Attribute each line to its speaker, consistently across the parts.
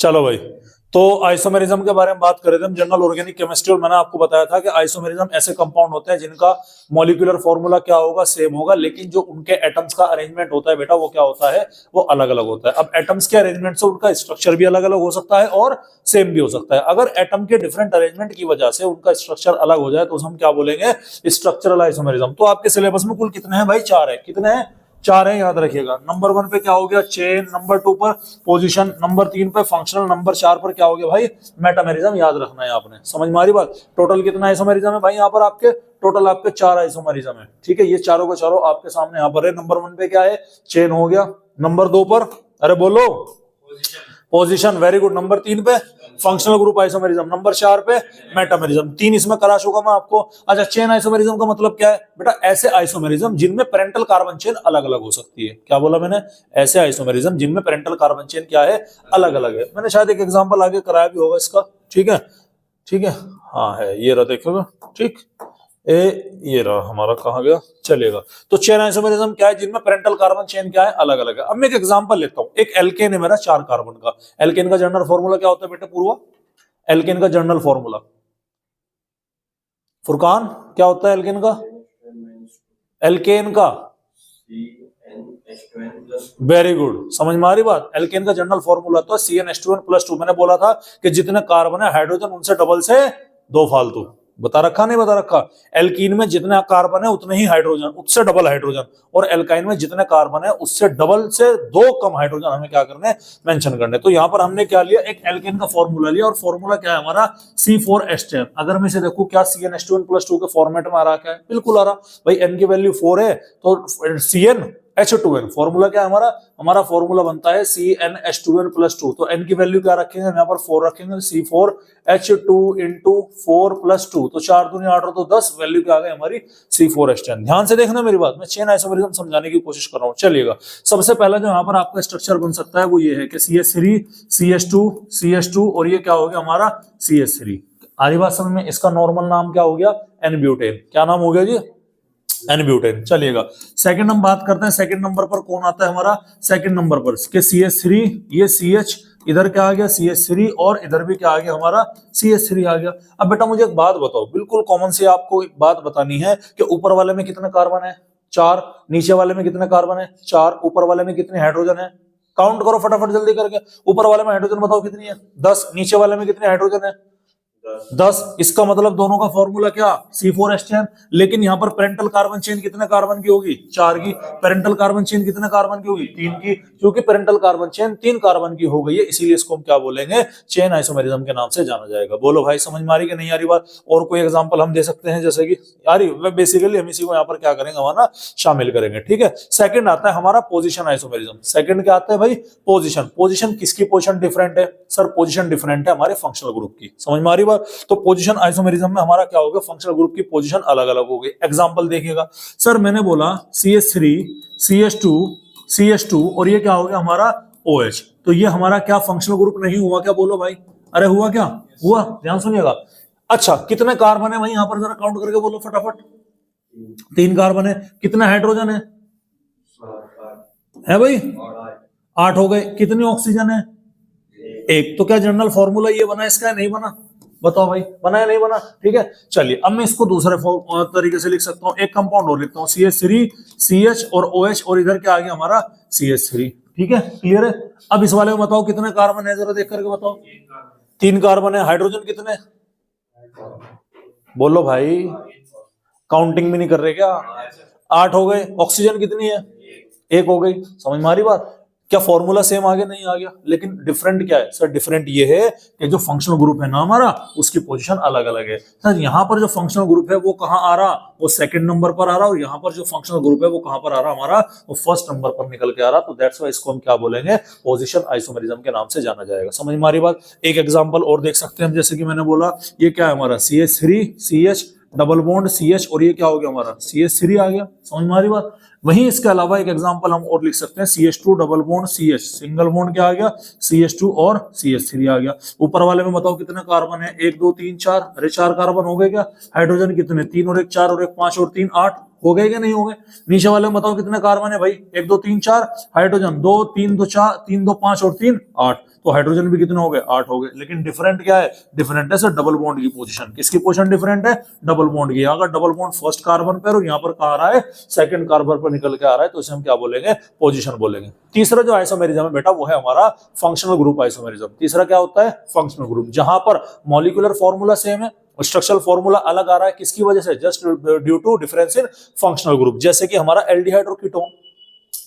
Speaker 1: चलो भाई, तो आइसोमेरिज्म के बारे में बात कर रहे थे हम जनरल ऑर्गेनिक केमिस्ट्री, और मैंने आपको बताया था कि आइसोमेरिज्म ऐसे कंपाउंड होते हैं जिनका मॉलिक्यूलर फॉर्मूला क्या होगा, सेम होगा, लेकिन जो उनके एटम्स का अरेंजमेंट होता है बेटा वो क्या होता है, वो अलग अलग होता है। अब एटम्स के अरेंजमेंट से उनका स्ट्रक्चर भी अलग अलग हो सकता है और सेम भी हो सकता है। अगर एटम के डिफरेंट अरेंजमेंट की वजह से उनका स्ट्रक्चर अलग हो जाए तो हम क्या बोलेंगे, स्ट्रक्चरल आइसोमेरिज्म। तो आपके सिलेबस में कुल कितने हैं भाई, 4 है। कितने हैं, 4 है, याद रखिएगा। नंबर 1 पे क्या हो गया, चेन। नंबर 2 पर पोजीशन। नंबर 3 पे फंक्शनल। नंबर 4 पर क्या हो गया भाई, मेटामेरिज्म। याद रखना है आपने, समझ में आ रही बात। टोटल कितना आइसोमेरिज्म है भाई यहाँ पर आपके, टोटल आपके 4 आइसोमेरिज्म है। ठीक है, ये चारों के चारों आपके सामने यहाँ पर है। नंबर 1 पे क्या है, चेन हो गया। नंबर 2 पर, अरे बोलो, पोजीशन, वेरी गुड। नंबर 3 पे फंक्शनल ग्रुप आइसोमेरिज्म। नंबर 4 पे मेटामेरिज्म। 3 इसमें करा चुका मैं आपको। अच्छा, चेन आइसोमेरिज्म का मतलब क्या है बेटा, ऐसे आइसोमेरिज्म जिनमें पेरेंटल कार्बन चेन अलग अलग हो सकती है। क्या बोला मैंने, ऐसे आइसोमेरिज्म जिनमें पेरेंटल कार्बन चेन क्या है, अलग अलग है। मैंने शायद एक एग्जांपल आगे कराया भी होगा इसका। ठीक है, ठीक है, हाँ है, ये रहा, देखोगे। ठीक, ये रहा हमारा, कहाँ गया, चलेगा। तो चेन आइसोमेरिज्म क्या है, जिनमें पेरेंटल कार्बन चेन क्या है, अलग अलग है। अब मैं एक एग्जांपल लेता हूं। एक एल्केन है मेरा 4 कार्बन का। एल्केन का जनरल फॉर्मूला क्या होता है बेटा, पूर्वा, एल्केन का जनरल फॉर्मूला, फुरकान क्या होता है एल्केन का, एल्केन का, वेरी गुड, समझ में आ रही बात। एल्केन का जनरल फॉर्मूला तो CnH2n+2। मैंने बोला था कि जितने कार्बन है हाइड्रोजन उनसे डबल से 2 फालतू। बता रखा, नहीं बता रखा। एल्कीन में जितने कार्बन है उतने ही हाइड्रोजन, उससे डबल हाइड्रोजन। और एल्काइन में जितने कार्बन है उससे डबल से 2 कम हाइड्रोजन हमें क्या करने, मेंशन करने। तो यहाँ पर हमने क्या लिया, एक एल्केन का फॉर्मूला लिया, और फॉर्मूला क्या है हमारा, C4H10। अगर मैं इसे देखूं, क्या CnH2n+2 के फॉर्मेट में आ रहा, क्या है, बिल्कुल आ रहा भाई। n की वैल्यू 4 है तो CnH2n फॉर्मूला क्या है हमारा, हमारा फॉर्मूला बनता है CnH2n+2। तो n की वैल्यू क्या रखेंगे, यहाँ पर 4 रखेंगे, C4H2 इंटू 4+2। तो 4 दूनी 8 तो 10, वैल्यू क्या आ गई हमारी, C4H10। ध्यान से देखना मेरी बात, मैं चेन आइसोमेरिज्म समझाने की कोशिश कर रहा हूँ। चलिएगा, सबसे पहला जो यहाँ पर आपका स्ट्रक्चर बन सकता है वो ये है कि CH3 CH2 और ये क्या हो गया हमारा CH3। आरी बात समझ में। इसका नॉर्मल नाम क्या हो गया, N-ब्यूटेन। क्या नाम हो गया जी, N-ब्यूटेन। चलिएगा, सेकंड हम बात करते हैं। सेकंड नंबर पर कौन आता है हमारा, सेकंड नंबर पर के CH3, ये CH, इधर क्या आ गया CH3, और इधर भी क्या आ गया हमारा CH3 आ गया। अब बेटा मुझे एक बात बताओ, बिल्कुल कॉमन से आपको एक बात बतानी है कि ऊपर वाले में कितने कार्बन है, 4। नीचे वाले में कितने कार्बन है, 4। ऊपर वाले में कितने हाइड्रोजन है, काउंट करो फटाफट जल्दी करके। ऊपर वाले में हाइड्रोजन बताओ कितनी है, 10। नीचे वाले में कितने हाइड्रोजन है, 10। इसका मतलब दोनों का फॉर्मूला क्या, C4H10। लेकिन यहाँ पर पेरेंटल कार्बन चेन कितने कार्बन की होगी, 4 की। पेरेंटल कार्बन चेन कितने कार्बन की होगी, 3 की। क्योंकि पेरेंटल कार्बन चेन 3 कार्बन की हो गई है, इसीलिए इसको हम क्या बोलेंगे, चेन आइसोमेरिज्म के नाम से जाना जाएगा। बोलो भाई, समझ में आ रही कि नहीं आ रही बात। और कोई एग्जांपल हम दे सकते हैं, जैसे कि यार बेसिकली हम इसी को यहाँ पर क्या करेंगे, हमारा शामिल करेंगे। ठीक है, सेकंड आता है हमारा पोजीशन आइसोमेरिज्म। सेकंड क्या आता है भाई, पोजीशन। पोजीशन किसकी पोजीशन डिफरेंट है, सर पोजीशन डिफरेंट है हमारे फंक्शनल ग्रुप की। समझ में आ रही बात। तो पोजीशन आइसोमेरिज्म में हमारा क्या होगा, फंक्शनल ग्रुप की पोजीशन अलग अलग हो गई। एग्जांपल देखिएगा, सर मैंने बोला CH3 CH2 और ये क्या हो गया हमारा OH। तो ये हमारा क्या फंक्शनल ग्रुप नहीं हुआ क्या, बोलो भाई, अरे हुआ क्या, हुआ। ध्यान सुनिएगा। अच्छा, कितने कार्बन है भाई यहाँ पर, जरा काउंट करके बोलो फटाफट। 3 कार्बन है। कितने हाइड्रोजन है भाई, 8 हो गए। कितनी ऑक्सीजन है, 1। तो क्या जनरल फॉर्मूला ये बना इसका, नहीं बना, बताओ भाई, बना या नहीं बना। ठीक है, चलिए अब मैं इसको दूसरे तरीके से लिख सकता हूँ। एक कंपाउंड और लिखता हूँ, CH3 CH और OH, और इधर क्या आ गया हमारा CH3। ठीक है, क्लियर है। अब इस वाले में बताओ कितने कार्बन है, जरा देख करके बताओ। 3 कार्बन है। हाइड्रोजन कितने, बोलो भाई, काउंटिंग भी नहीं कर रहे क्या, 8 हो गए। ऑक्सीजन कितनी है, 1 हो गई। समझ में आ रही बात। क्या फॉर्मूला सेम आ गया, नहीं आ गया, लेकिन डिफरेंट क्या है सर, डिफरेंट ये है कि जो फंक्शनल ग्रुप है ना हमारा, उसकी पोजीशन अलग अलग है। सर यहाँ पर जो फंक्शनल ग्रुप है वो कहाँ आ रहा, वो सेकंड नंबर पर आ रहा, और यहाँ पर जो फंक्शनल ग्रुप है वो कहाँ पर आ रहा हमारा, वो फर्स्ट नंबर पर निकल के आ रहा। तो दैट्स व्हाई इसको हम क्या बोलेंगे, पोजीशन आइसोमेरिज्म के नाम से जाना जाएगा। समझ में आ रही बात। एक एग्जाम्पल और देख सकते हैं हम, जैसे कि मैंने बोला ये क्या है हमारा CH3 CH double bond CH, और ये क्या हो गया हमारा CH3 आ गया। समझ में आ रही बात। वहीं इसके अलावा एक एग्जांपल हम और लिख सकते हैं, CH2 double bond CH, single bond क्या आ गया, CH2 और CH3 आ गया। ऊपर वाले में बताओ कितने कार्बन है, 1 2 3 4, अरे 4 कार्बन हो गए क्या। हाइड्रोजन कितने, 3 और 1 4 और 1 5 और 3 8 हो गए क्या, नहीं हो गए। नीचे वाले में बताओ कितने कार्बन है भाई, 1 2 3 4, हाइड्रोजन 2 3 2 4 3 2 5 और 3 8। तो हाइड्रोजन भी कितने हो गए 8 हो गए। लेकिन डिफरेंट क्या है, डिफरेंट है सर डबल बॉन्ड की पोजीशन। किसकी पोजीशन डिफरेंट है, डबल बॉन्ड की। यहाँ का डबल बॉन्ड फर्स्ट कार्बन पर और यहाँ पर कहाँ आ रहा है, सेकंड कार्बन पर निकल के आ रहा है, तो इसे हम क्या बोलेंगे, पोजीशन बोलेंगे। तीसरा जो आइसोमेरिज्म है बेटा वो है हमारा फंक्शनल ग्रुप आइसोमेरिज्म। तीसरा क्या होता है, फंक्शनल ग्रुप, जहां पर मॉलिक्यूलर फॉर्मूला सेम है, स्ट्रक्चरल फॉर्मूला अलग आ रहा है। किसकी वजह से, just due to difference in functional group. जैसे कि हमारा एल्डिहाइड और कीटोन,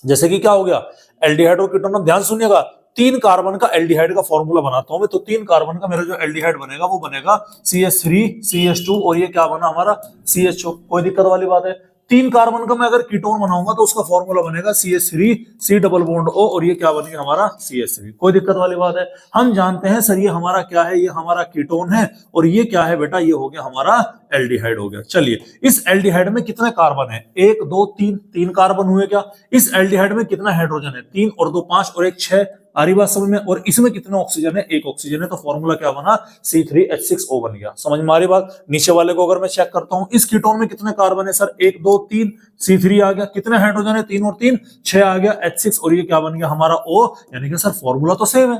Speaker 1: जैसे कि क्या हो गया, एल्डिहाइड और कीटोन। ध्यान सुनिएगा, 3 कार्बन का एल्डिहाइड का फॉर्मूला बनाता हूं मैं, तो 3 कार्बन का मेरा जो एल्डिहाइड बनेगा वो बनेगा CH3 CH2 और ये क्या बना हमारा CHO। कोई दिक्कत वाली बात है। 3 कार्बन का मैं अगर कीटोन बनाऊंगा तो उसका फॉर्मूला बनेगा CH3 C double bond O और ये क्या बनेगा हमारा CH3। कोई दिक्कत वाली बात है। हम जानते हैं सर ये हमारा क्या है, ये हमारा कीटोन है और ये क्या है बेटा, ये हो गया हमारा एल्डिहाइड हो गया। चलिए इस एल्डिहाइड में कितने कार्बन है, 1 2 3 कार्बन हुए क्या। इस एल्डिहाइड में कितना हाइड्रोजन है, 3 और 2 5 और 1 6। आ रही बात समझ में। और इसमें कितने ऑक्सीजन है, 1 ऑक्सीजन है, तो फॉर्मूला क्या बना, C3H6O बन गया। समझ में आ रही बात। नीचे वाले को अगर मैं चेक करता हूं, इस कीटोन में कितने कार्बन है सर, 1 2 3, C3 आ गया। कितने हाइड्रोजन है, 3 और 3 6 आ गया, H6 और ये क्या बन गया हमारा O। यानी कि सर फॉर्मूला तो सेम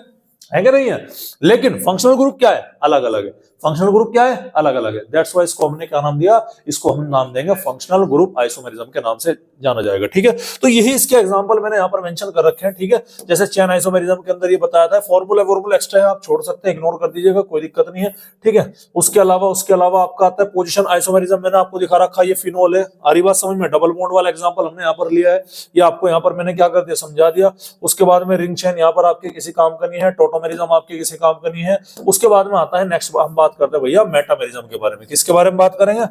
Speaker 1: है कि नहीं है, लेकिन फंक्शनल ग्रुप क्या है, अलग अलग है। फंक्शनल ग्रुप क्या है, अलग अलग है। दैट्स व्हाई इसको हमने क्या नाम दिया, इसको हम नाम देंगे फंक्शनल ग्रुप आइसोमेरिज्म के नाम से जाना जाएगा। ठीक है, तो यही इसके एग्जांपल मैंने यहाँ पर मेंशन कर रखे हैं। ठीक है, जैसे चेन आइसोमेरिज्म के अंदर ये बताया था, फॉर्मूला एक्स्ट्रा है, आप छोड़ सकते हैं, इग्नोर कर दीजिएगा, कोई दिक्कत नहीं है। ठीक है, उसके अलावा आपका आता है पोजीशन आइसोमेरिज्म। मैंने आपको दिखा रखा है, ये फिनोल है। आ रही बात समझ में। डबल बॉन्ड वाला एग्जांपल हमने यहाँ पर लिया है, ये आपको यहाँ पर मैंने क्या कर दिया, समझा दिया। उसके बाद में रिंग चेन यहाँ पर आपके किसी काम का नहीं है, टोटोमेरिज्म आपके किसी काम का नहीं है। उसके बाद में आता है नेक्स्ट, हम बात करते हैं भैया मेटामेरिज्म के बारे में। किसके बारे में बात करेंगे,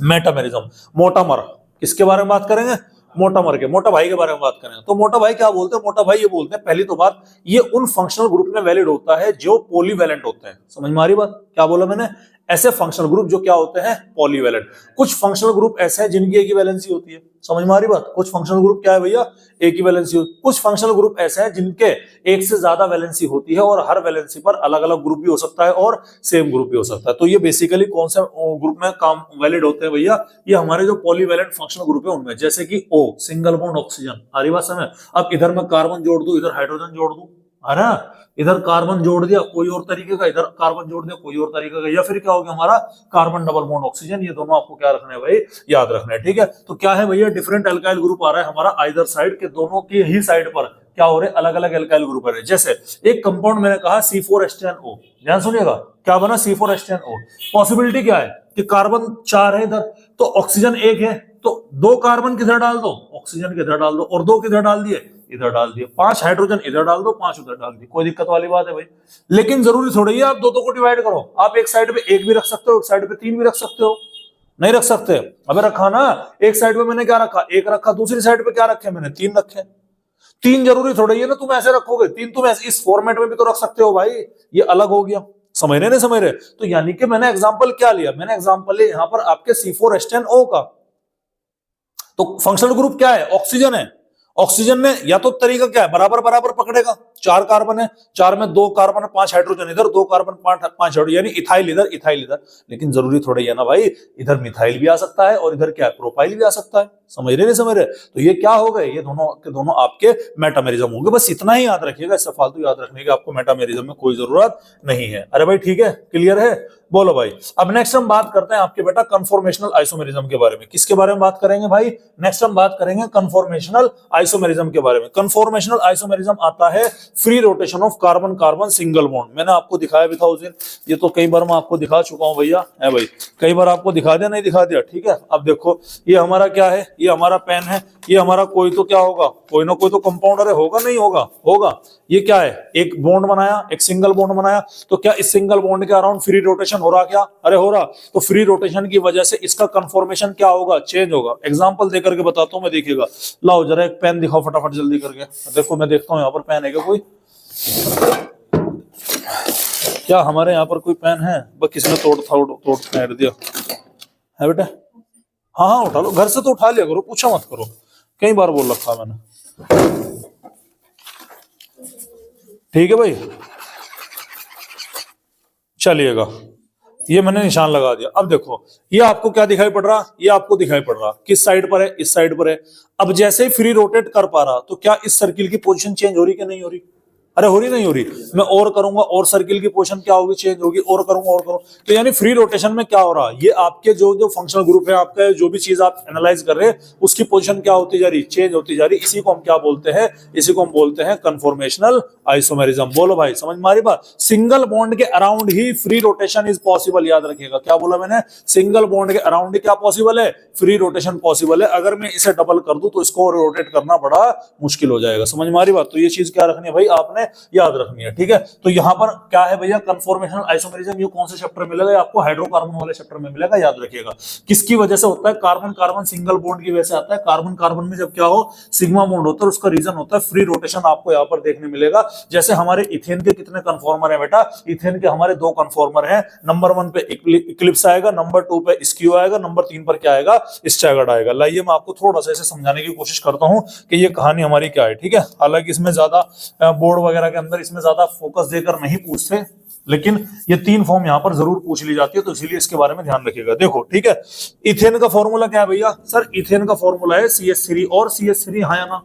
Speaker 1: मेटामेरिज्म। मोटामर, किसके बारे में बात करेंगे, मोटामर के, मोटा भाई के बारे में बात करेंगे। तो मोटा भाई क्या बोलते हैं, मोटा भाई ये बोलते हैं, पहली तो बात, ये उन फंक्शनल ग्रुप में वैलिड होता है जो पॉलीवैलेंट होते हैं। समझ में आ रही बात, क्या बोला मैंने, ऐसे फंक्शनल ग्रुप जो क्या होते हैं, पॉलीवैलेंट। कुछ फंक्शनल ग्रुप ऐसे हैं जिनकी एक ही वैलेंसी होती है। समझ में आ रही बात। कुछ फंक्शनल ग्रुप क्या है भैया, एक ही वैलेंसी होती है। कुछ फंक्शनल ग्रुप ऐसे हैं जिनके एक से ज्यादा वैलेंसी होती है और हर वैलेंसी पर अलग अलग ग्रुप भी हो सकता है और सेम ग्रुप भी हो सकता है। तो ये बेसिकली कौन से ग्रुप में काम वैलिड होते हैं भैया, ये हमारे जो पॉलीवैलेंट फंक्शनल ग्रुप है उनमें। जैसे कि O सिंगल बॉन्ड ऑक्सीजन। आ रही बात समझ। अब इधर मैं कार्बन जोड़ दूं, इधर हाइड्रोजन जोड़ दूं, है ना, इधर कार्बन जोड़ दिया कोई और तरीके का, इधर कार्बन जोड़ दिया कोई और तरीके का, या फिर क्या हो गया हमारा कार्बन डबल बॉन्ड ऑक्सीजन। ये दोनों आपको क्या रखना है भाई, याद रखना है। ठीक है, तो क्या है भैया, डिफरेंट एल्काइल ग्रुप आ रहा है हमारा आइदर साइड के, दोनों की ही साइड पर क्या हो रहे हैं, अलग अलग एल्काइल ग्रुप आ रहे हैं। जैसे एक कंपाउंड मैंने कहा C4H10O, ध्यान सुनिएगा, क्या बना C4H10O। पॉसिबिलिटी क्या है कि कार्बन 4 है इधर, तो ऑक्सीजन 1 है, तो 2 कार्बन किधर डाल दो, ऑक्सीजन किधर डाल दो, और 2 किधर डाल दिए, इधर डाल दिए। 5 हाइड्रोजन इधर डाल दो, 5 उधर डाल दिए। कोई दिक्कत वाली बात है भाई। लेकिन जरूरी थोड़ी है आप दो को डिवाइड करो। आप एक साइड पे 1 भी रख सकते हो, एक साइड पे 3 भी रख सकते हो। नहीं रख सकते, अबे रखा ना, एक साइड पे मैंने क्या रखा, 1 रखा, दूसरी साइड पे क्या रखे मैंने, 3 रखे। 3 जरूरी थोड़ी है ना तुम ऐसे रखोगे, 3 तुम ऐसे इस फॉर्मेट में भी तो रख सकते हो भाई, ये अलग हो गया। समझ रहे नहीं समझ रहे। तो यानी कि मैंने एग्जांपल क्या लिया, मैंने एग्जांपल लिया यहां पर आपके C4H10O का। तो फंक्शनल ग्रुप क्या है, ऑक्सीजन है। ऑक्सीजन ने या तो तरीका क्या है, बराबर बराबर पकड़ेगा। 4 कार्बन है, 4 में 2 कार्बन 5 हाइड्रोजन इधर, 2 कार्बन 5 हाइड्रोजन, यानी इथाइल इधर इथाइल इधर। लेकिन जरूरी थोड़ी है ना भाई, इधर मिथाइल भी आ सकता है और इधर क्या है, प्रोपाइल भी आ सकता है। समझ रहे नहीं समझ रहे। तो ये क्या हो गए, ये दोनों के दोनों आपके मेटामेरिज्म होंगे। बस इतना ही याद रखिएगा, इससे फालतू याद रखने की आपको मेटामेरिज्म में कोई जरूरत नहीं है। अरे भाई ठीक है, क्लियर है, बोलो भाई। अब नेक्स्ट हम बात करते हैं आपके बेटा कन्फॉर्मेशनल आइसोमेरिज्म के बारे में। किसके बारे में बात करेंगे भाई, नेक्स्ट हम बात करेंगे कन्फॉर्मेशनल आइसोमेरिज्म के बारे में। कन्फॉर्मेशनल आइसोमेरिज्म आता है free rotation of carbon carbon single bond. मैंने आपको दिखाया भी था उस दिन, ये तो कई बार मैं आपको दिखा चुका हूं भैया, है भाई, कई बार आपको दिखा दिया, नहीं दिखा दिया, ठीक है। अब देखो ये हमारा क्या है, ये हमारा पेन है, ये हमारा कोई तो क्या होगा, कोई ना कोई तो कंपाउंडर है, होगा नहीं होगा, होगा। ये क्या है, एक बॉन्ड बनाया, एक सिंगल बॉन्ड बनाया, तो क्या इस सिंगल बॉन्ड के अराउंड फ्री रोटेशन हो रहा, क्या, अरे हो रहा। तो फ्री रोटेशन की वजह से इसका कन्फॉर्मेशन क्या होगा, चेंज होगा। एग्जांपल देकर के बताता हूं मैं, देखिएगा। लाओ जरा एक पेन दिखाओ फटाफट जल्दी करके, देखो मैं देखता हूं यहाँ पर पेन है क्या कोई, क्या हमारे यहाँ पर कोई पेन है, बस किसने तोड़ फेंक दिया है बेटा। हाँ हाँ उठा लो, घर से तो उठा लिया करो, पूछा मत करो, कई बार बोल रखा मैंने, ठीक है भाई। चलिएगा, ये मैंने निशान लगा दिया। अब देखो ये आपको क्या दिखाई पड़ रहा, ये आपको दिखाई पड़ रहा किस साइड पर है, इस साइड पर है। अब जैसे ही फ्री रोटेट कर पा रहा, तो क्या इस सर्किल की पोजीशन चेंज हो रही कि नहीं हो रही, अरे हो रही नहीं हो रही, मैं और करूंगा और सर्किल की पोजीशन क्या होगी, चेंज होगी, और करूंगा और करूंगा। तो यानी फ्री रोटेशन में क्या हो रहा है, ये आपके जो जो फंक्शनल ग्रुप है, आपका जो भी चीज आप एनालाइज कर रहे हैं उसकी पोजीशन क्या होती जा रही, चेंज होती जा रही। इसी को हम क्या बोलते हैं, इसी को हम बोलते हैं कन्फॉर्मेशनल आइसोमेरिज्म। बोलो भाई समझ में आ रही बात। सिंगल बॉन्ड के around he free rotation is possible, याद रखिएगा क्या बोला मैंने, सिंगल बॉन्ड के अराउंड ही क्या पॉसिबल है, फ्री रोटेशन पॉसिबल है। अगर मैं इसे डबल कर दूं तो इसको रोटेट करना बड़ा मुश्किल हो जाएगा, समझ में आ रही बात। तो ये चीज क्या रखनी है भाई, आपने याद रखनी है, ठीक है। तो यहां पर क्या है भैया, कन्फॉर्मेशनल आइसोमेरिज्म, ये कौन से चैप्टर में मिलेगा आपको, हाइड्रोकार्बन वाले चैप्टर में मिलेगा, याद रखिएगा। किसकी वजह से होता है, कार्बन कार्बन सिंगल बॉन्ड की वजह से आता है। कार्बन कार्बन में जब क्या हो, सिग्मा बॉन्ड होता है, उसका रीजन होता है फ्री रोटेशन, आपको यहां पर देखने मिलेगा। जैसे हमारे इथेन के कितने कन्फॉर्मर है बेटा, इथेन के हमारे 2 कन्फॉर्मर है, नंबर 1 पे इक्लिप्स आएगा, नंबर 2 पे स्क्यू आएगा, नंबर 3 पर क्या आएगा, स्टैगर्ड आएगा। लाइए मैं आपको थोड़ा सा इसे समझाने की कोशिश करता हूं कि ये कहानी हमारी क्या है, ठीक है। हालांकि इसमें ज्यादा बोर्ड वगैरह के अंदर इसमें ज्यादा फोकस देकर नहीं पूछते, लेकिन ये 3 फॉर्म यहां पर जरूर पूछ ली जाती है, तो इसीलिए इसके बारे में ध्यान रखिएगा। देखो ठीक है, इथेन का फॉर्मूला क्या है भैया, सर इथेन का फॉर्मूला है CH3 और CH3, हाँ या ना,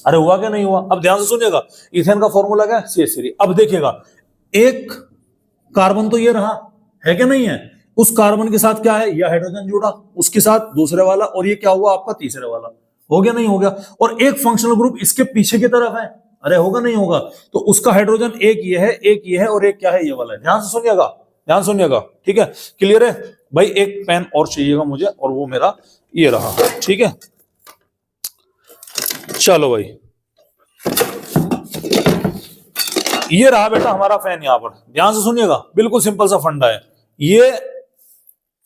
Speaker 1: अरे हुआ क्या नहीं हुआ, अब ध्यान से सुनिएगा। इथेन का फॉर्मूला क्या है, CH3। अब देखिएगा, एक कार्बन तो ये रहा है क्या नहीं है, उस कार्बन के साथ क्या है, यह हाइड्रोजन जुड़ा, उसके साथ दूसरे वाला, और ये क्या हुआ आपका तीसरे वाला, हो गया नहीं हो गया। और एक फंक्शनल ग्रुप इसके पीछे की तरफ है, अरे होगा नहीं होगा। तो उसका हाइड्रोजन एक ये है, एक ये है, और एक क्या है, ये वाला है। ध्यान से सुनिएगा, ध्यान सुनिएगा, ठीक है, क्लियर है भाई। एक पेन और चाहिएगा मुझे, और वो मेरा ये रहा, ठीक है। चलो भाई, ये रहा बेटा हमारा फैन, यहां पर ध्यान से सुनिएगा, बिल्कुल सिंपल सा फंडा है,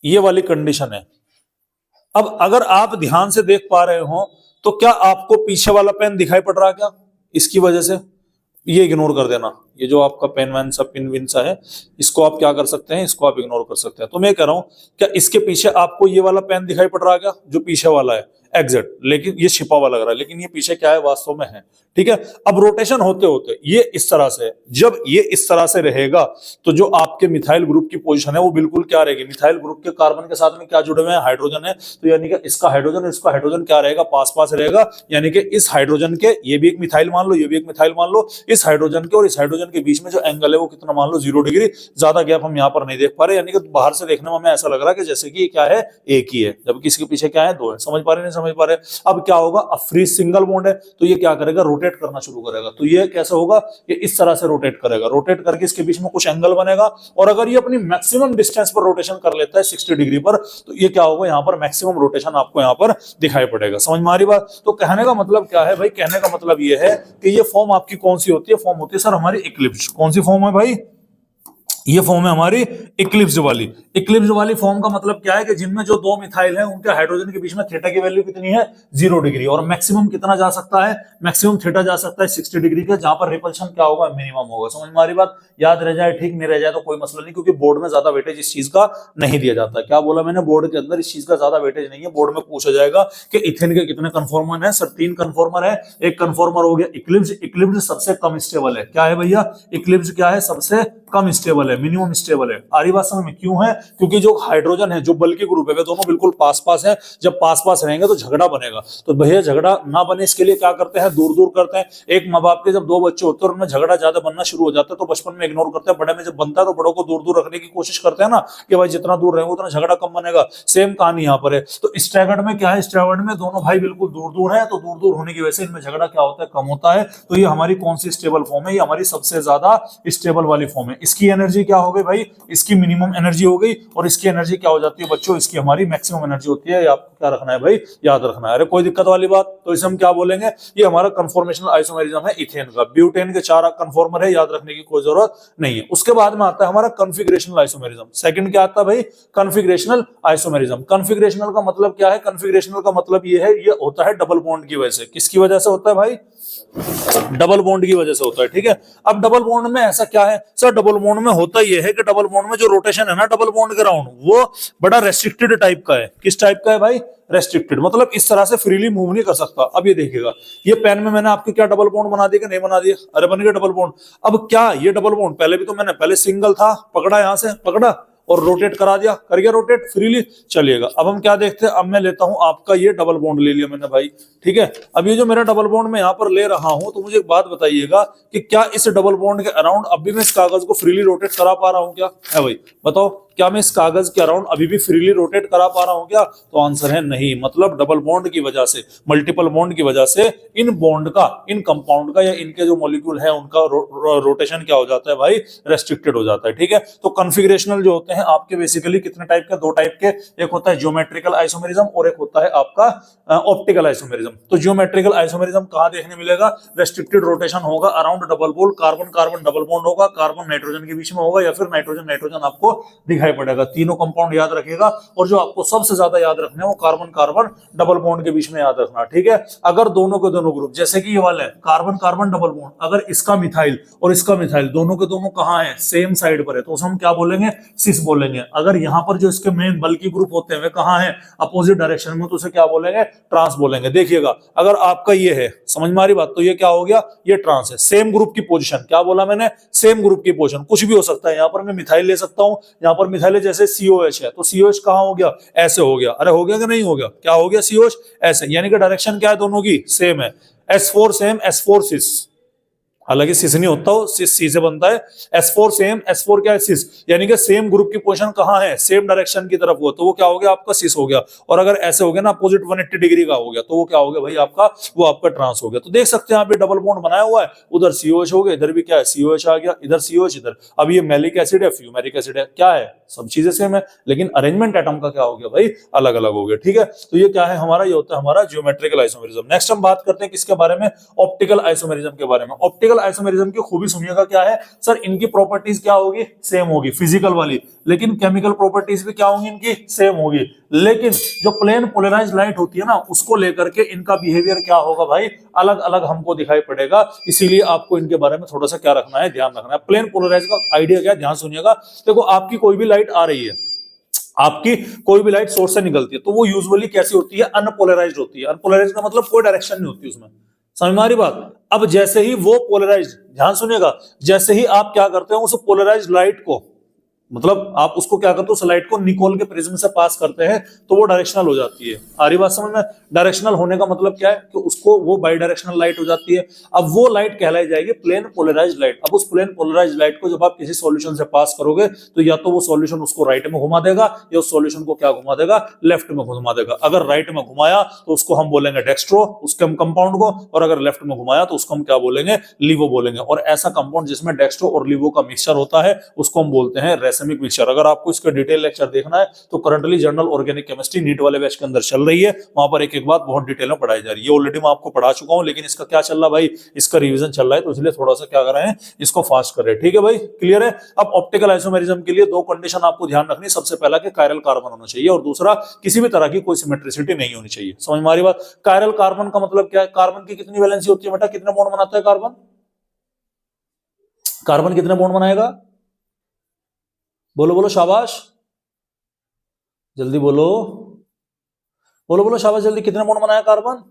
Speaker 1: ये वाली कंडीशन है। अब अगर आप ध्यान से देख पा रहे हो तो क्या आपको पीछे वाला पेन दिखाई पड़ रहा है क्या, इसकी वजह से ये इग्नोर कर देना, ये जो आपका पेन वैन सा पिन विन सा है, इसको आप क्या कर सकते हैं, इसको आप इग्नोर कर सकते हैं। तो मैं कह रहा हूं, क्या इसके पीछे आपको ये वाला पेन दिखाई पड़ रहा है क्या, जो पीछे वाला है एग्जैक्ट, लेकिन ये छिपा हुआ लग रहा है, लेकिन ये पीछे क्या है, वास्तव में है, ठीक है। अब रोटेशन होते होते ये इस तरह से, जब ये इस तरह से रहेगा तो जो आपके मिथाइल ग्रुप की पोजीशन है वो बिल्कुल क्या रहेगी, मिथाइल ग्रुप के कार्बन के साथ में क्या जुड़े हुए हैं, हाइड्रोजन है, तो यानी कि इसका हाइड्रोजन क्या रहेगा, पास पास रहेगा। यानी कि इस हाइड्रोजन के, ये भी एक मिथाइल मान लो, ये भी एक मिथाइल मान लो, इस हाइड्रोजन के और इस हाइड्रोजन के बीच में जो एंगल है वो कितना मान लो, 0 डिग्री। ज्यादा गैप हम यहाँ पर नहीं देख पा रहे, यानी कि बाहर से देखने में हमें ऐसा लग रहा है कि जैसे कि क्या है, एक ही है, जबकि इसके पीछे क्या है, 2 है। समझ पा रहे, नहीं समझ पा रहे। अब क्या होगा, अब फ्री सिंगल बॉन्ड है तो ये क्या करेगा, रोटेट करना शुरू करेगा। तो ये कैसे होगा, ये इस तरह से रोटेट करेगा, रोटेट करके इसके बीच में कुछ एंगल बनेगा, और अगर ये अपनी मैक्सिमम डिस्टेंस पर रोटेशन कर लेता है 60 डिग्री पर, तो ये क्या होगा, यहाँ पर मैक्सिमम रोटेशन आपको यहाँ पर दिखाई पड़ेगा। समझ में आ रही बात। तो कहने का मतलब क्या है भाई, कहने का मतलब ये है कि ये फॉर्म आपकी कौन सी होती है, फॉर्म होती है सर हमारी इक्लिप्स। कौन सी फॉर्म है भाई, ये फॉर्म है हमारी इक्लिप्स वाली। इक्लिप्स वाली फॉर्म का मतलब क्या है कि जिनमें जो 2 मिथाइल हैं उनके हाइड्रोजन के बीच में थीटा की वैल्यू कितनी है, 0 डिग्री, और मैक्सिमम कितना जा सकता है, मैक्सिमम थीटा जा सकता है 60 डिग्री का, जहां पर रिपल्शन क्या होगा, मिनिमम होगा। समझ में आ रही बात। याद रह जाए ठीक, नहीं रह जाए तो कोई मसला नहीं, क्योंकि बोर्ड में ज्यादा वेटेज इस चीज का नहीं दिया जाता। क्या बोला मैंने, बोर्ड के अंदर इस चीज का ज्यादा वेटेज नहीं है। बोर्ड में पूछा जाएगा कि इथेन के कितने कन्फॉर्मर है, सर 3 कन्फॉर्मर है। एक कन्फॉर्मर हो गया इक्लिप्स, इक्लिप्स सबसे कम स्टेबल है। क्या है भैया, इक्लिप्स क्या है, सबसे कम स्टेबल है, मिनिमम स्टेबल है। आरी बात समझ में, क्यों है, क्योंकि जो हाइड्रोजन है, जो बल्कि ग्रुप है, वे दोनों बिल्कुल पास पास है। जब पास पास रहेंगे तो झगड़ा बनेगा, तो भैया झगड़ा ना बने इसके लिए क्या करते हैं, दूर दूर करते हैं। एक माँ बाप के जब 2 बच्चे होते हैं और उनमें झगड़ा ज्यादा बनना शुरू हो जाता है तो बचपन में इग्नोर करते हैं, बड़े में जब बनता है तो बड़ों को दूर दूर रखने की कोशिश करते हैं ना, कि भाई जितना दूर रहेंगे उतना झगड़ा कम बनेगा। सेम कहानी यहाँ पर है। तो स्टैगर्ड में क्या है, स्टैगर्ड में दोनों भाई बिल्कुल दूर दूर है, तो दूर दूर होने की वजह से इनमें झगड़ा क्या होता है, कम होता है। तो ये हमारी कौन सी स्टेबल फॉर्म है, ये हमारी सबसे ज्यादा स्टेबल वाली फॉर्म है। इसकी एनर्जी क्या हो गई भाई, इसकी मिनिमम एनर्जी हो गई, और इसकी एनर्जी क्या हो जाती है बच्चों, इसकी हमारी मैक्सिमम एनर्जी होती है। आपको क्या रखना है भाई, याद रखना है। अरे कोई दिक्कत वाली बात, तो इसे हम क्या बोलेंगे, ये हमारा कन्फॉर्मेशनल आइसोमेरिज्म है इथेन का। ब्यूटेन के 4 कन्फॉर्मर है, याद रखने की कोई जरूरत नहीं है। उसके बाद में आता है हमारा कॉन्फिगरेशनल आइसोमेरिज्म। सेकंड क्या आता है भाई, कॉन्फिगरेशनल आइसोमेरिज्म। कॉन्फिगरेशनल का मतलब क्या है, कॉन्फिगरेशनल का मतलब ये है, ये होता है डबल बॉन्ड की वजह से। किसकी वजह से होता है भाई, डबल बॉन्ड की वजह से होता है, ठीक है। अब डबल बॉन्ड में ऐसा क्या है सर, डबल बॉन्ड में होता यह है कि डबल बॉन्ड में जो रोटेशन है ना डबल बॉन्ड के अराउंड, वो बड़ा रेस्ट्रिक्टेड टाइप का है। किस टाइप का है भाई, रेस्ट्रिक्टेड, मतलब इस तरह से फ्रीली मूव नहीं कर सकता। अब ये देखिएगा, ये पेन में मैंने आपके क्या डबल बॉन्ड बना दिया कि नहीं बना दिया, अरे बन गया डबल बॉन्ड। अब क्या ये डबल बॉन्ड, पहले भी तो मैंने, पहले सिंगल था, पकड़ा यहां से पकड़ा, और रोटेट करा दिया, कर गया रोटेट फ्रीली, चलिएगा। अब हम क्या देखते हैं, अब मैं लेता हूं आपका ये डबल बॉन्ड ले लिया मैंने भाई, ठीक है। अब ये जो मेरा डबल बॉन्ड मैं यहाँ पर ले रहा हूं, तो मुझे एक बात बताइएगा कि क्या इस डबल बॉन्ड के अराउंड अभी मैं इस कागज को फ्रीली रोटेट करा पा रहा हूं क्या, है भाई बताओ, क्या मैं इस कागज के अराउंड अभी भी फ्रीली रोटेट करा पा रहा हूं क्या? तो आंसर है नहीं। मतलब डबल बॉन्ड की वजह से, मल्टीपल बॉन्ड की वजह से इन बॉन्ड का, इन कंपाउंड का या इनके जो मॉलिक्यूल है उनका रोटेशन क्या हो जाता है भाई, रेस्ट्रिक्टेड हो जाता है, ठीक है। तो कॉन्फ़िगरेशनल जो होते हैं आपके बेसिकली कितने टाइप के, दो टाइप के, एक होता है ज्योमेट्रिकल आइसोमेरिज्म और एक होता है आपका ऑप्टिकल आइसोमेरिज्म। तो ज्योमेट्रिकल आइसोमेरिज्म कहां देखने मिलेगा, रेस्ट्रिक्टेड रोटेशन होगा around double bond, carbon carbon double bond होगा, कार्बन नाइट्रोजन के बीच में होगा, या फिर नाइट्रोजन नाइट्रोजन आपको दिखाई पड़ेगा। तीनों कंपाउंड याद रखिएगा, और जो आपको सबसे ज्यादा याद रखना है वो कार्बन कार्बन डबल बॉन्ड के बीच में याद रखना, ठीक है। अगर दोनों के दोनों ग्रुप, जैसे कि ये वाला है कार्बन कार्बन डबल बॉन्ड, अगर इसका मिथाइल और इसका मिथाइल दोनों के दोनों कहां है, सेम साइड पर है, तो उसे हम क्या बोलेंगे, सिस बोलेंगे। अगर यहां पर जो इसके मेन बल्कि ग्रुप होते हैं वे कहां है, अपोजिट डायरेक्शन में, तो उसे क्या बोलेंगे, ट्रांस बोलेंगे। देखिएगा अगर आपका ये है, समझ में आ रही बात, तो ये क्या हो गया, ये ट्रांस है। सेम ग्रुप की पोजीशन, क्या बोला मैंने, सेम ग्रुप की पोजीशन, कुछ भी हो सकता है। यहां पर मैं मिथाइल ले सकता हूं, यहां पर मिथाइल जैसे COH है, तो COH कहां हो गया, ऐसे हो गया। अरे हो गया कि नहीं हो गया, क्या हो गया, COH ऐसे, यानी कि डायरेक्शन क्या है दोनों की, सेम है। S4 सेम, S4 सिस, हालांकि सिस नहीं होता, वो सिस सी से बनता है। S4 सेम, S4 क्या है, सिस, यानी कि सेम ग्रुप की पोजीशन कहां है, सेम डायरेक्शन की तरफ हो, तो वो क्या हो गया, आपका सिस हो गया। और अगर ऐसे हो गया ना, अपोजिट 180 डिग्री का हो गया, तो वो क्या हो गया भाई, आपका वो आपका ट्रांस हो गया। तो देख सकते हैं यहाँ पे डबल बॉन्ड बनाया हुआ है, उधर COH हो गया, इधर भी क्या है, COH आ गया, इधर COH, इधर। अब ये मैलिक एसिड है, फ्यूमेरिक एसिड है, क्या है, सब चीजें सेम है, लेकिन अरेंजमेंट एटम का क्या हो गया भाई, अलग अलग हो गया, ठीक है। तो ये क्या है हमारा, ये होता है हमारा ज्योमेट्रिकल आइसोमेरिज्म। नेक्स्ट हम बात करते हैं किसके बारे में, ऑप्टिकल आइसोमेरिज्म के बारे में। ऑप्टिकल आइसोमेरिज्म की खूबी सुनिएगा क्या है सर, इनकी प्रॉपर्टीज क्या होगी, सेम होगी, फिजिकल वाली, लेकिन केमिकल प्रॉपर्टीज भी क्या होंगी, इनकी सेम होगी। लेकिन जो प्लेन पोलराइज्ड लाइट होती है ना, उसको लेकर के इनका बिहेवियर क्या होगा भाई, अलग अलग हमको दिखाई पड़ेगा। इसीलिए आपको इनके बारे में थोड़ा सा क्या रखना है, ध्यान रखना है। प्लेन पोलराइज का आइडिया क्या है, ध्यान सुनिएगा। देखो आपकी कोई भी लाइट आ रही है, आपकी कोई भी लाइट सोर्स से निकलती है, तो वो यूजुअली कैसी होती है, अनपोलराइज्ड होती है। अनपोलराइज्ड का मतलब कोई डायरेक्शन नहीं होती उसमें, समझ में आ रही बात। अब जैसे ही वो पोलराइज्ड, ध्यान सुनिएगा, जैसे ही आप क्या करते हैं उस पोलराइज्ड लाइट को, मतलब आप उसको क्या करते हो, उस लाइट को निकोल के प्रिज्म से पास करते हैं, तो वो डायरेक्शनल हो जाती है। आ रही बात समझ में, डायरेक्शनल होने का मतलब क्या है कि उसको वो बाई डायरेक्शनल लाइट हो जाती है। अब वो लाइट कहलाई जाएगी प्लेन पोलराइज्ड लाइट। अब उस प्लेन पोलराइज्ड लाइट को जब आप किसी सॉल्यूशन से पास करोगे, तो या तो वो सॉल्यूशन उसको राइट में घुमा देगा, या उस सॉल्यूशन को क्या घुमा देगा, लेफ्ट में घुमा देगा। अगर राइट में घुमाया तो उसको हम बोलेंगे डेक्स्ट्रो, उसके हम कंपाउंड को, और अगर लेफ्ट में घुमाया तो उसको हम क्या बोलेंगे, लीवो बोलेंगे। और ऐसा कंपाउंड जिसमें डेक्स्ट्रो और लीवो का मिक्सचर होता है उसको हम बोलते हैं रेसिमिक मिक्सचर। अगर आपको इसका डिटेल लेक्चर देखना है तो currently general organic chemistry NEET वाले बैच के अंदर चल रही है, वहां पर एक एक बात बहुत डिटेल में पढ़ाई जा रही है। ऑलरेडी मैं आपको पढ़ा चुका हूं, लेकिन इसका क्या चल रहा है भाई, इसका रिवीजन चल रहा है, तो इसलिए थोड़ा सा क्या कर रहे हैं, इसको फास्ट कर रहे हैं, ठीक है भाई, क्लियर है। अब ऑप्टिकल आइसोमेरिज्म के लिए दो कंडीशन आपको ध्यान रखनी, सबसे पहला कि कायरल कार्बन होना चाहिए, और दूसरा किसी भी तरह की कोई सिमेट्रिसिटी नहीं होनी चाहिए। समझ में आ रही बात। कायरल कार्बन का मतलब क्या है, कार्बन की कितनी वैलेंसी होती है बेटा, कितने बॉन्ड बनाता है कार्बन, कार्बन कितने बॉन्ड बनाएगा, बोलो बोलो शाबाश, जल्दी बोलो, बोलो बोलो शाबाश जल्दी, कितने बॉन्ड बनाया कार्बन,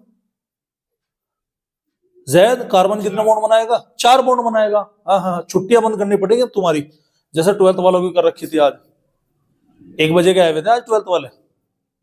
Speaker 1: जैद कार्बन कितने बॉन्ड बनाएगा, 4 बॉन्ड बनाएगा। हाँ हाँ, छुट्टियां बंद करनी पड़ेगी तुम्हारी, जैसे 12th वालों की कर रखी थी। आज 1 बजे के आए हुए थे, आज 12th वाले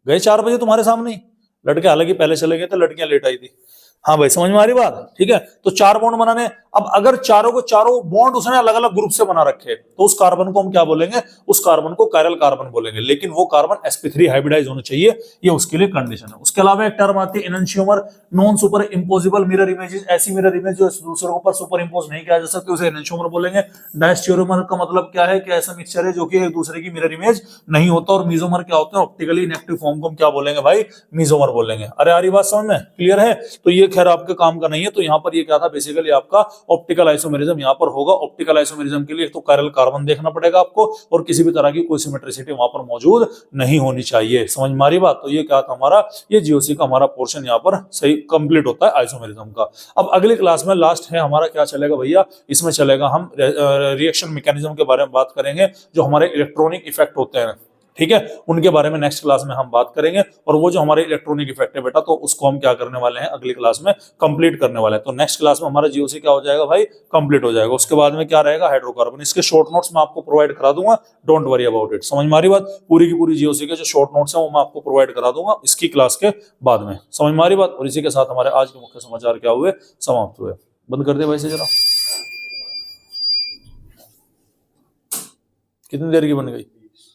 Speaker 1: गए 4 बजे तुम्हारे सामने ही। लड़के हालांकि पहले चले गए थे, लड़कियां लेट आई थी। हाँ भाई समझ में आ रही बात, ठीक है। तो 4 बॉन्ड बनाने, अब अगर चारों को चारों बॉन्ड उसने अलग अलग ग्रुप से बना रखे, तो उस कार्बन को हम क्या बोलेंगे, उस कार्बन को कायरल कार्बन बोलेंगे। लेकिन वो कार्बन sp3 हाइब्रिडाइज होना चाहिए, ये उसके लिए कंडीशन है। उसके अलावा एक टर्म आती है एनंशियोमर नॉन सुपर इंपोजिबल मिरर इमेजेस, ऐसी मिरर इमेज जो दूसरे के ऊपर सुपर इंपोज नहीं किया जा सकती, उसे एनंशियोमर बोलेंगे। डायस्टियोमर का मतलब क्या है कि ऐसा मिक्सचर है जो कि एक दूसरे की मिरर इमेज नहीं होता। और मीजोमर क्या होता है, ऑप्टिकली इनएक्टिव फॉर्म को हम क्या बोलेंगे भाई, मीजोमर बोलेंगे। अरे आ रही बात समझ में, क्लियर है। तो ये खैर आपके काम का नहीं है। तो यहाँ पर ये क्या था, बेसिकली आपका ऑप्टिकल आइसोमेरिज्म यहाँ पर होगा। ऑप्टिकल आइसोमेरिज्म के लिए तो कायरल कार्बन देखना पड़ेगा आपको, और किसी भी तरह की कोई सिमेट्रिसिटी वहां पर मौजूद नहीं होनी चाहिए। समझ में आ रही बात। तो ये क्या था हमारा, ये जीओसी का हमारा पोर्शन यहाँ पर सही कंप्लीट होता है आइसोमेरिज्म का। अब अगली क्लास में लास्ट है हमारा क्या चलेगा भैया, इसमें चलेगा हम रिएक्शन मैकेनिज्म के बारे में बात करेंगे, जो हमारे इलेक्ट्रॉनिक इफेक्ट होते हैं। ठीक है, उनके बारे में नेक्स्ट क्लास में हम बात करेंगे। और वो जो हमारे इलेक्ट्रॉनिक इफेक्ट है बेटा, तो उसको हम क्या करने वाले हैं, अगली क्लास में कंप्लीट करने वाले हैं। तो नेक्स्ट क्लास में हमारा जीओसी क्या हो जाएगा भाई, कंप्लीट हो जाएगा। उसके बाद में क्या रहेगा, हाइड्रोकार्बन। इसके शॉर्ट नोट्स मैं आपको प्रोवाइड करा दूंगा, डोंट वरी अबाउट इट। समझ में आ रही बात, पूरी की पूरी जीओसी के जो शॉर्ट नोट्स हैं वो मैं आपको प्रोवाइड करा दूंगा इसकी क्लास के बाद में। समझ में आ रही बात। और इसी के साथ हमारे आज के मुख्य समाचार क्या हुए, समाप्त हुए। बंद कर दे भाई से जरा, कितनी देर की बन गई।